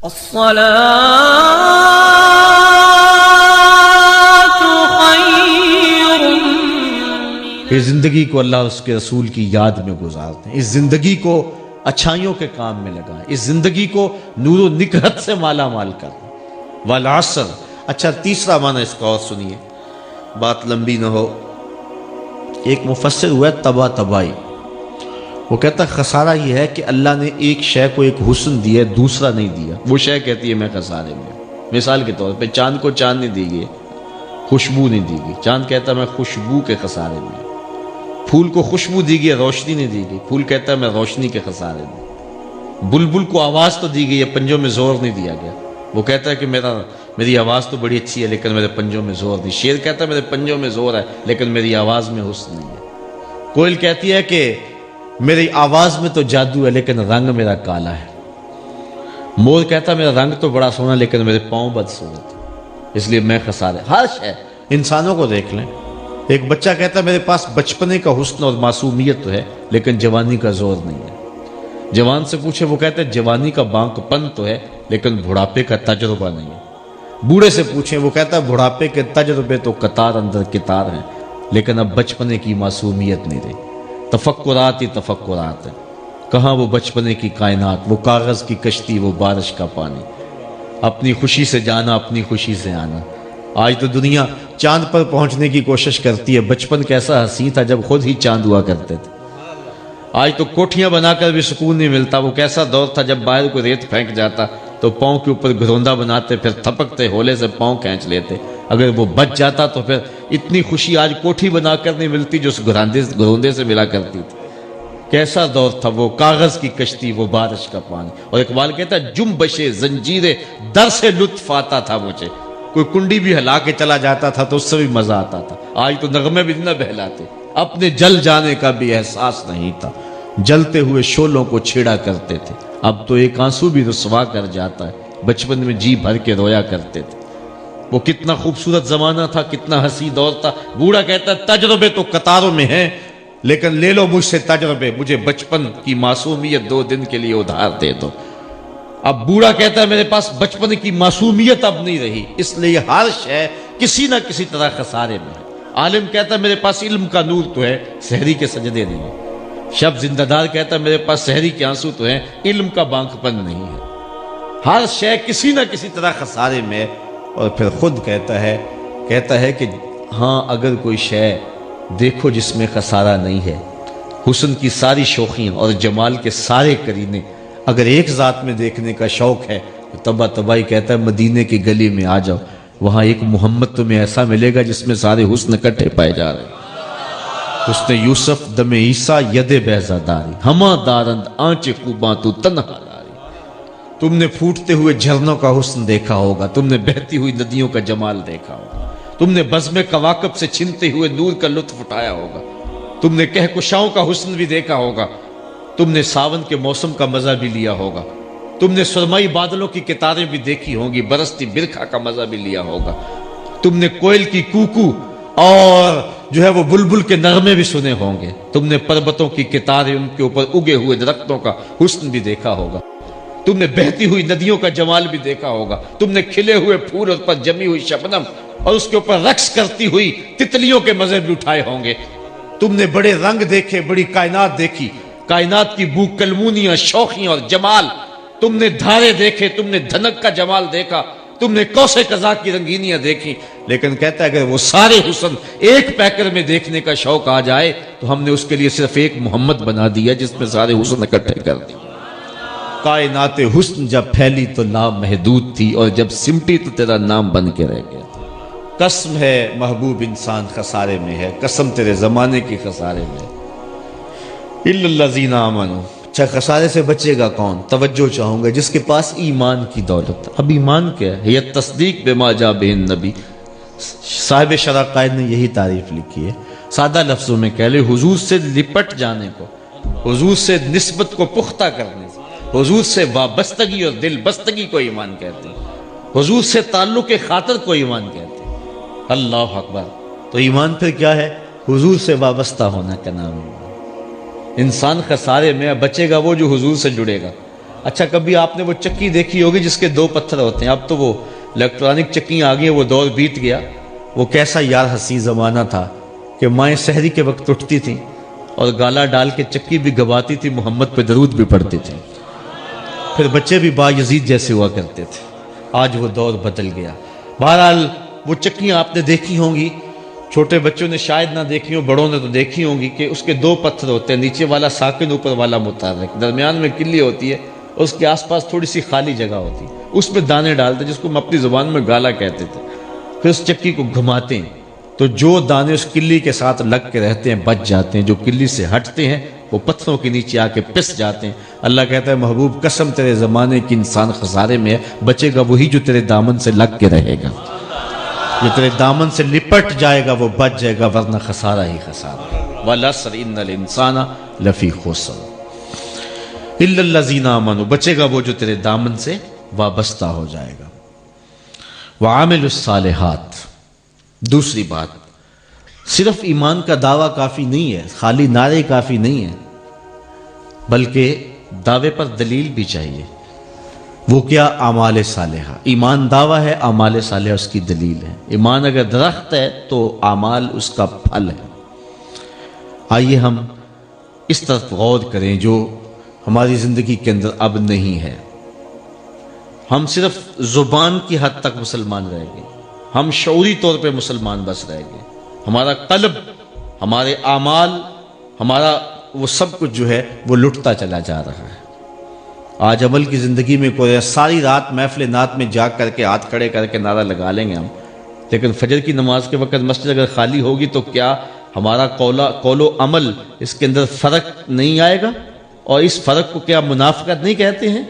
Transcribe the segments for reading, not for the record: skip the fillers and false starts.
اس زندگی کو اللہ اور اس کے رسول کی یاد میں گزارتے ہیں، اس زندگی کو اچھائیوں کے کام میں لگائیں، اس زندگی کو نور و نکہت سے مالا مال کریں۔ والعصر، اچھا تیسرا معنی اس کا اور سنیے، بات لمبی نہ ہو۔ ایک مفسر ہوا ہے تباہ تباہی، وہ کہتا ہے خسارہ یہ ہے کہ اللہ نے ایک شے کو ایک حسن دیا ہے، دوسرا نہیں دیا، وہ شے کہتی ہے میں خسارے میں ہوں۔ مثال کے طور پہ چاند کو چاند نہیں دی گئی، خوشبو نہیں دی گئی، چاند کہتا ہے میں خوشبو کے خسارے میں ہوں۔ پھول کو خوشبو دی گئی، روشنی نہیں دی گئی، پھول کہتا ہے میں روشنی کے خسارے میں۔ بلبل کو آواز تو دی گئی ہے، پنجوں میں زور نہیں دیا گیا، وہ کہتا ہے کہ میری آواز تو بڑی اچھی ہے لیکن میرے پنجوں میں زور نہیں۔ شیر کہتا ہے میرے پنجوں میں زور ہے لیکن میری آواز میں حسن نہیں ہے۔ کوئل کہتی ہے کہ میری آواز میں تو جادو ہے لیکن رنگ میرا کالا ہے۔ مور کہتا ہے میرا رنگ تو بڑا سونا لیکن میرے پاؤں بدصورت ہے، اس لیے میں خسارے۔ ہر شے، انسانوں کو دیکھ لیں، ایک بچہ کہتا ہے میرے پاس بچپنے کا حسن اور معصومیت تو ہے لیکن جوانی کا زور نہیں ہے۔ جوان سے پوچھے، وہ کہتا ہے جوانی کا بانک پن تو ہے لیکن بڑھاپے کا تجربہ نہیں ہے۔ بوڑھے سے پوچھیں، وہ کہتا ہے بڑھاپے کے تجربے تو قطار اندر قطار ہیں لیکن اب بچپنے کی معصومیت نہیں رہی۔ تفکرات ہی تفکرات ہیں، کہاں وہ بچپنے کی کائنات، وہ کاغذ کی کشتی، وہ بارش کا پانی، اپنی خوشی سے جانا، اپنی خوشی سے آنا۔ آج تو دنیا چاند پر پہنچنے کی کوشش کرتی ہے، بچپن کیسا حسین تھا جب خود ہی چاند ہوا کرتے تھے۔ آج تو کوٹھیاں بنا کر بھی سکون نہیں ملتا، وہ کیسا دور تھا جب باہر کو ریت پھینک جاتا تو پاؤں کے اوپر گھروندا بناتے، پھر تھپکتے، ہولے سے پاؤں کھینچ لیتے، اگر وہ بچ جاتا تو پھر اتنی خوشی آج کوٹھی بنا کر نہیں ملتی جو اس گھروندے سے ملا کرتی تھی۔ کیسا دور تھا وہ کاغذ کی کشتی، وہ بارش کا پانی۔ اور اقبال کہتا ہے جنبش زنجیر در سے لطف آتا تھا مجھے، کوئی کنڈی بھی ہلا کے چلا جاتا تھا تو اس سے بھی مزہ آتا تھا۔ آج تو نغمے بھی نہ بہلاتے، اپنے جل جانے کا بھی احساس نہیں تھا، جلتے ہوئے شعلوں کو چھیڑا کرتے تھے۔ اب تو ایک آنسو بھی رسوا کر جاتا ہے، بچپن میں جی بھر کے رویا کرتے تھے۔ وہ کتنا خوبصورت زمانہ تھا، کتنا حسین دور تھا۔ بوڑھا کہتا ہے تجربے تو قطاروں میں ہیں لیکن لے لو مجھ سے تجربے، مجھے بچپن کی معصومیت 2 دن کے لیے ادھار دے دو۔ اب بوڑھا کہتا ہے میرے پاس بچپن کی معصومیت اب نہیں رہی، اس لیے ہر شے کسی نہ کسی طرح خسارے میں ہے۔ عالم کہتا ہے میرے پاس علم کا نور تو ہے، سحری کے سجدے نہیں ہیں۔ شب زندہ دار کہتا ہے میرے پاس سحری کے آنسو تو ہیں، علم کا بانک پن نہیں ہے۔ ہر شے کسی نہ کسی طرح خسارے میں ہے۔ اور پھر خود کہتا ہے کہ ہاں اگر کوئی شے دیکھو جس میں خسارہ نہیں ہے، حسن کی ساری شوخیاں اور جمال کے سارے کرینے اگر ایک ذات میں دیکھنے کا شوق ہے تو تباہ تباہی کہتا ہے مدینے کی گلی میں آ جاؤ، وہاں ایک محمد تمہیں ایسا ملے گا جس میں سارے حسن اکٹھے پائے جا رہے ہیں۔ حسن یوسف دم عیسیٰ ید بیضا داری، ہما دارند آنچ خوباں تو تنہا داری۔ تم نے پھوٹتے ہوئے جھرنوں کا حسن دیکھا ہوگا، تم نے بہتی ہوئی ندیوں کا جمال دیکھا ہوگا، تم نے بزم کواکب سے چھنتے ہوئے نور کا لطف اٹھایا ہوگا، تم نے کہکشاؤں کا حسن بھی دیکھا ہوگا، تم نے ساون کے موسم کا مزہ بھی لیا ہوگا، تم نے سرمئی بادلوں کی کتاریں بھی دیکھی ہوں گی، برستی برکھا کا مزہ بھی لیا ہوگا، تم نے کوئل کی کوکو اور جو ہے وہ بلبل کے نغمے بھی سنے ہوں گے، تم نے پربتوں کی کتاریں، ان کے اوپر اگے ہوئے درختوں کا حسن بھی دیکھا ہوگا، تم نے بہتی ہوئی ندیوں کا جمال بھی دیکھا ہوگا، تم نے کھلے ہوئے پھول اور پر جمی ہوئی شبنم اور اس کے اوپر رقص کرتی ہوئی تتلیوں کے مزے بھی اٹھائے ہوں گے، تم نے بڑے رنگ دیکھے، بڑی کائنات دیکھی، کائنات کی بو کلمونیاں، شوخیاں اور جمال، تم نے دھارے دیکھے، تم نے دھنک کا جمال دیکھا، تم نے کوسے قزاق کی رنگینیاں دیکھی، لیکن کہتا ہے اگر وہ سارے حسن ایک پیکر میں دیکھنے کا شوق آ جائے تو ہم نے اس کے لیے صرف ایک محمد بنا دیا جس میں سارے حسن اکٹھے کر دیے۔ کائنات حسن جب پھیلی تو لامحدود تھی اور جب سمٹی تو تیرا نام بن کے رہ گیا۔ قسم ہے محبوب انسان خسارے میں ہے، قسم تیرے زمانے کی خسارے میں۔ الا الذین آمنوا، اچھا خسارے سے بچے گا کون؟ توجہ چاہوں گا جس کے پاس ایمان کی دولت۔ اب ایمان کیا ہے؟ یہ تصدیق بما جاء بہ النبی، صاحب شرح قائد نے یہی تعریف لکھی ہے، سادہ لفظوں میں کہہ لے حضور سے لپٹ جانے کو، حضور سے نسبت کو پختہ کرنے سے، حضور سے وابستگی اور دل بستگی کو ایمان کہتے ہیں، حضور سے تعلق خاطر کو ایمان کہتے ہیں۔ اللہ اکبر! تو ایمان پھر کیا ہے؟ حضور سے وابستہ ہونا کا نام ہے۔ انسان خسارے میں بچے گا وہ جو حضور سے جڑے گا۔ اچھا کبھی آپ نے وہ چکی دیکھی ہوگی جس کے 2 پتھر ہوتے ہیں؟ اب تو وہ الیکٹرانک چکی آ گئی، وہ دور بیت گیا۔ وہ کیسا یار حسین زمانہ تھا کہ مائیں سحری کے وقت اٹھتی تھیں اور گالا ڈال کے چکی بھی گواتی تھی، محمد پہ درود بھی پڑھتی تھی، پھر بچے بھی با یزید جیسے ہوا کرتے تھے۔ آج وہ دور بدل گیا۔ بہرحال وہ چکیاں آپ نے دیکھی ہوں گی، چھوٹے بچوں نے شاید نہ دیکھی ہوں، بڑوں نے تو دیکھی ہوں گی، کہ اس کے 2 پتھر ہوتے ہیں، نیچے والا ساکن، اوپر والا متحرک، درمیان میں کلی ہوتی ہے، اس کے آس پاس تھوڑی سی خالی جگہ ہوتی ہے، اس میں دانے ڈالتے جس کو ہم اپنی زبان میں گالا کہتے تھے۔ پھر اس چکی کو گھماتے ہیں تو جو دانے اس کلی کے ساتھ لگ کے رہتے ہیں بچ جاتے ہیں، جو کلی سے ہٹتے ہیں وہ پتھروں کے نیچے آ کے پس جاتے ہیں۔ اللہ کہتا ہے محبوب قسم تیرے زمانے کی انسان خسارے میں ہے، بچے گا وہی جو تیرے دامن سے لگ کے رہے گا، جو تیرے دامن سے لپٹ جائے گا وہ بچ جائے گا، ورنہ خسارہ ہی خسارہ۔ وَالْعَصْرِ إِنَّ الْإِنسَانَ لَفِي خُسْرٍ إِلَّا الَّذِينَ آمَنُوا، بچے گا وہ جو تیرے دامن سے وابستہ ہو جائے گا۔ وَعَامِلُوا الصَّالِحَاتِ، دوسری بات، صرف ایمان کا دعویٰ کافی نہیں ہے، خالی نعرے کافی نہیں ہے، بلکہ دعوے پر دلیل بھی چاہیے۔ وہ کیا؟ اعمال صالحہ۔ ایمان دعویٰ ہے، اعمال صالحہ اس کی دلیل ہے۔ ایمان اگر درخت ہے تو اعمال اس کا پھل ہے۔ آئیے ہم اس طرف غور کریں جو ہماری زندگی کے اندر اب نہیں ہے۔ ہم صرف زبان کی حد تک مسلمان رہ گئے، ہم شعوری طور پہ مسلمان بس رہ گئے، ہمارا قلب، ہمارے اعمال، ہمارا وہ سب کچھ جو ہے وہ لٹتا چلا جا رہا ہے۔ آج عمل کی زندگی میں کوئی ساری رات محفل نعت میں جاگ کر کے ہاتھ کھڑے کر کے نعرہ لگا لیں گے ہم، لیکن فجر کی نماز کے وقت مسجد اگر خالی ہوگی تو کیا ہمارا قول و عمل اس کے اندر فرق نہیں آئے گا؟ اور اس فرق کو کیا منافقت نہیں کہتے ہیں؟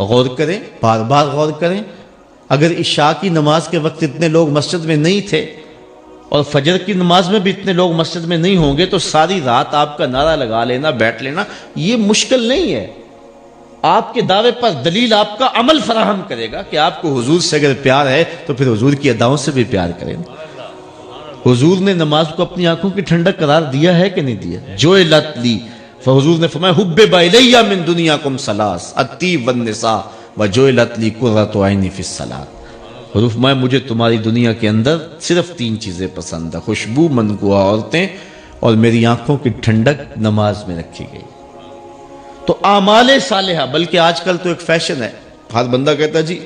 غور کریں، بار بار غور کریں۔ اگر عشاء کی نماز کے وقت اتنے لوگ مسجد میں نہیں تھے اور فجر کی نماز میں بھی اتنے لوگ مسجد میں نہیں ہوں گے تو ساری رات آپ کا نعرہ لگا لینا، بیٹھ لینا، یہ مشکل نہیں ہے۔ آپ کے دعوے پر دلیل آپ کا عمل فراہم کرے گا کہ آپ کو حضور سے اگر پیار ہے تو پھر حضور کی اداؤں سے بھی پیار کریں۔ حضور نے نماز کو اپنی آنکھوں کی ٹھنڈک قرار دیا ہے کہ نہیں دیا؟ جُعِلَتْ لِی، فحضور نے فرمایا حُبِّبَ إِلَیَّ مِن دُنْیَاکُمْ ثَلَاثٌ الطِّیبُ وَالنِّسَاءُ وَجُعِلَتْ لِی قُرَّۃُ عَیْنٍ فِی الصَّلَاۃِ۔ حضور فرمایا مجھے تمہاری دنیا کے اندر صرف 3 چیزیں پسند ہیں، خوشبو، منگوا عورتیں، اور میری آنکھوں کی ٹھنڈک نماز میں رکھی گئی۔ تو اعمال صالحہ، بلکہ آج کل تو ایک فیشن ہے، ہر بندہ کہتا ہے جی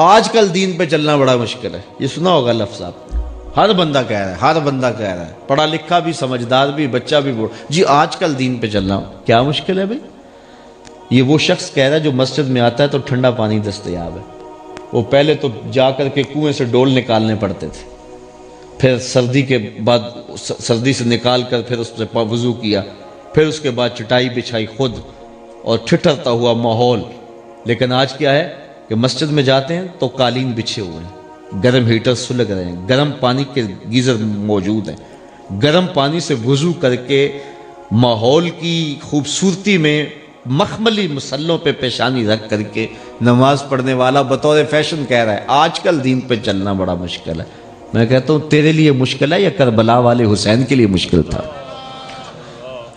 آج کل دین پہ چلنا بڑا مشکل ہے۔ یہ سنا ہوگا لفظ آپ نے، ہر بندہ کہہ رہا ہے، ہر بندہ کہہ رہا ہے، پڑھا لکھا بھی، سمجھدار بھی، بچہ بھی، جی آج کل دین پہ چلنا کیا مشکل ہے بھائی؟ یہ وہ شخص کہہ رہا ہے جو مسجد میں آتا ہے تو ٹھنڈا پانی دستیاب ہے۔ وہ پہلے تو جا کر کے کنویں سے ڈول نکالنے پڑتے تھے، پھر سردی کے بعد سردی سے نکال کر پھر اس سے وضو کیا، پھر اس کے بعد چٹائی بچھائی خود، اور ٹھٹرتا ہوا ماحول۔ لیکن آج کیا ہے کہ مسجد میں جاتے ہیں تو قالین بچھے ہوئے ہیں، گرم ہیٹر سلگ رہے ہیں، گرم پانی کے گیزر موجود ہیں، گرم پانی سے وضو کر کے ماحول کی خوبصورتی میں مخملی مسلوں پہ پیشانی رکھ کر کے نماز پڑھنے والا بطور فیشن کہہ رہا ہے آج کل دین پہ چلنا بڑا مشکل ہے۔ میں کہتا ہوں تیرے لیے مشکل ہے یا کربلا والے حسین کے لیے مشکل تھا؟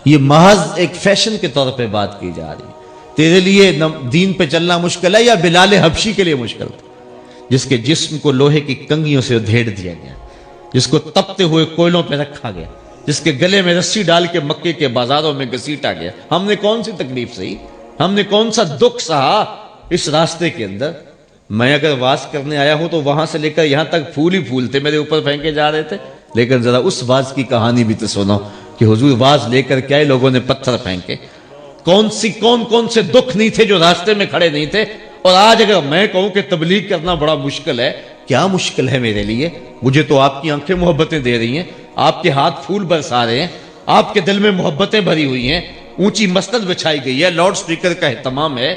یہ محض ایک فیشن کے طور پہ بات کی جا رہی ہے۔ تیرے لیے دین پہ چلنا مشکل ہے یا بلال حبشی کے لیے مشکل تھا، جس کے جسم کو لوہے کی کنگھیوں سے ادھیڑ دیا گیا، جس کو تپتے ہوئے کوئلوں پہ رکھا گیا، جس کے گلے میں رسی ڈال کے مکے کے بازاروں میں گھسیٹا گیا۔ ہم نے کون سی تکلیف سہی؟ ہم نے کون سا دکھ سہا اس راستے کے اندر؟ میں اگر واز کرنے آیا ہوں تو وہاں سے لے کر یہاں تک پھول ہی پھول تھے میرے اوپر پھینکے جا رہے تھے، لیکن ذرا اس واز کی کہانی بھی تو سنو کہ حضور واز لے کر کے آئے، لوگوں نے پتھر پھینکے۔ کون سے دکھ نہیں تھے جو راستے میں کھڑے نہیں تھے؟ اور آج اگر میں کہوں کہ تبلیغ کرنا بڑا مشکل ہے، کیا مشکل ہے میرے لیے؟ مجھے تو آپ کی آنکھیں محبتیں دے رہی ہیں، آپ کے ہاتھ پھول برسا رہے ہیں، آپ کے دل میں محبتیں بھری ہوئی ہیں، اونچی مسند بچھائی گئی ہے، لاؤڈ سپیکر کا اہتمام ہے،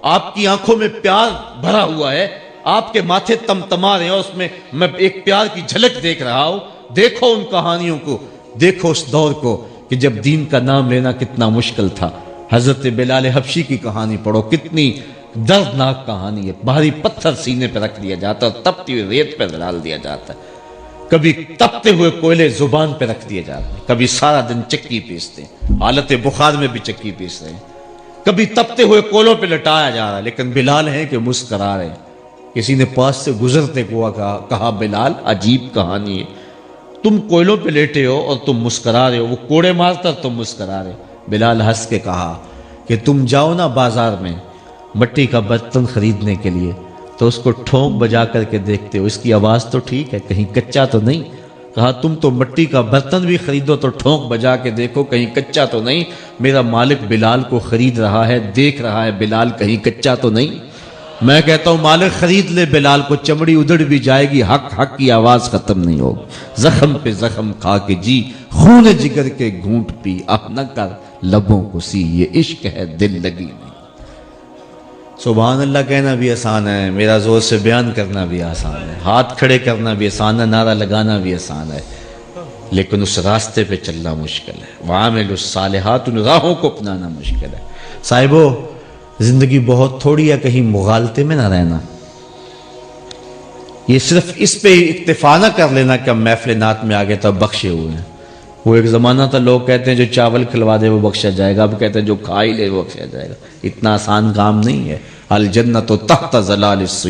آپ کی آنکھوں میں پیار بھرا ہوا ہے، آپ کے ماتھے تمتما رہے ہیں، اور اس میں میں ایک پیار کی جھلک دیکھ رہا ہوں۔ دیکھو ان کہانیوں کو، دیکھو اس دور کو کہ جب دین کا نام لینا کتنا مشکل تھا۔ حضرت بلال حبشی کی کہانی پڑھو، کتنی دردناک کہانی ہے۔ بھاری پتھر سینے پہ رکھ دیا جاتا ہے، تپتی ہوئی ریت پہ ڈال دیا جاتا ہے، کبھی تپتے ہوئے کوئلے زبان پہ رکھ دیے جاتے ہیں، کبھی سارا دن چکی پیستے ہیں، حالت بخار میں بھی چکی پیس رہے ہیں، کبھی تپتے ہوئے کولوں پہ لٹایا جا رہا ہے، لیکن بلال ہیں کہ مسکرا رہے ہیں۔ کسی نے پاس سے گزرتے ہوا کہا بلال عجیب کہانی ہے، تم کوئلوں پہ لیٹے ہو اور تم مسکرا رہے ہو، وہ کوڑے مارتا تم مسکرا رہے ہو۔ بلال ہنس کے کہا کہ تم جاؤ نا بازار میں مٹی کا برتن خریدنے کے لیے تو اس کو ٹھونک بجا کر کے دیکھتے ہو، اس کی آواز تو ٹھیک ہے، کہیں کچا تو نہیں۔ کہا تم تو مٹی کا برتن بھی خریدو تو ٹھونک بجا کے دیکھو کہیں کچا تو نہیں۔ میرا مالک بلال کو خرید رہا ہے، دیکھ رہا ہے بلال کہیں کچا تو نہیں۔ میں کہتا ہوں مالک خرید لے بلال کو، چمڑی ادھڑ بھی جائے گی، حق حق کی آواز ختم نہیں ہوگی۔ زخم پہ زخم کھا کے جی، خون جگر کے گھونٹ پی، اب نہ کر لبوں کو سی، یہ عشق ہے دل لگی نہیں۔ سبحان اللہ کہنا بھی آسان ہے، میرا زور سے بیان کرنا بھی آسان ہے، ہاتھ کھڑے کرنا بھی آسان ہے، نعرہ لگانا بھی آسان ہے، لیکن اس راستے پہ چلنا مشکل ہے۔ وعامل الصالحات، ان راہوں کو اپنانا مشکل ہے۔ صاحبو زندگی بہت تھوڑی ہے، کہیں مغالطے میں نہ رہنا۔ یہ صرف اس پہ اکتفا نہ کر لینا کہ ہم محفل نعت میں آگے تب بخشے ہوئے ہیں۔ وہ ایک زمانہ تھا لوگ کہتے ہیں جو چاول کھلوا دے وہ بخشا جائے گا، اب کہتے ہیں جو کھا ہی لے وہ بخشا جائے گا۔ اتنا آسان کام نہیں ہے۔ الجنت تحت ظلال السیوف۔